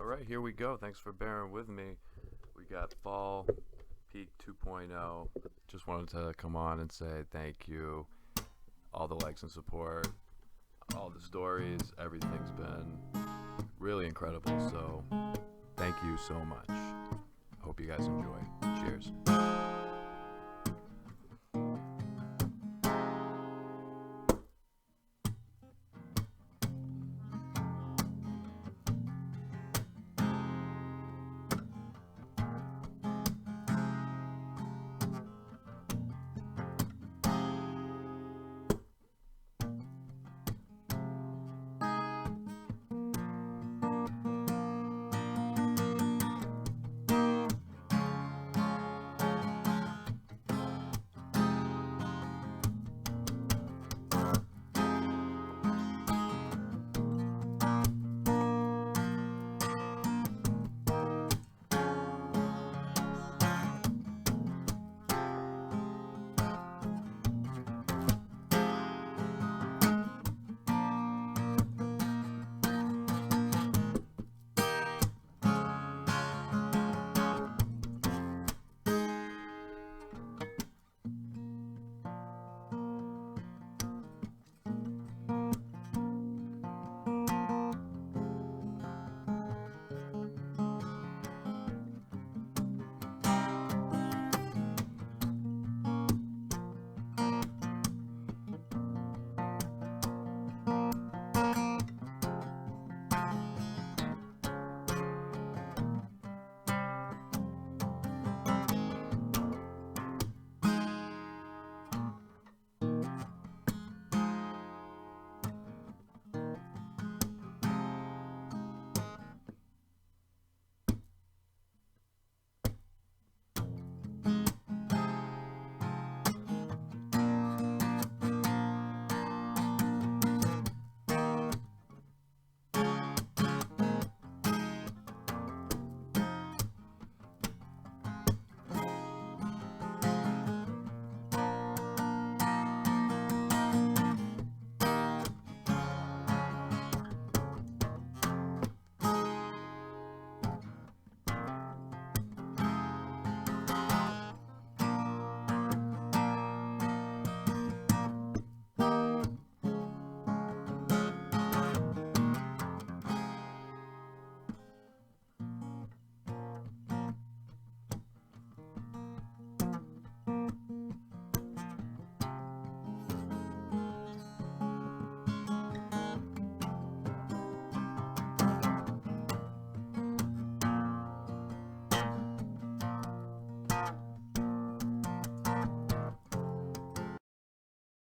All right, here we go. Thanks for bearing with me. We got Fall Peak 2.0. Just wanted to come on and say thank you. All the likes and support, all the stories, everything's been really incredible. So thank you so much. Hope you guys enjoy. Cheers.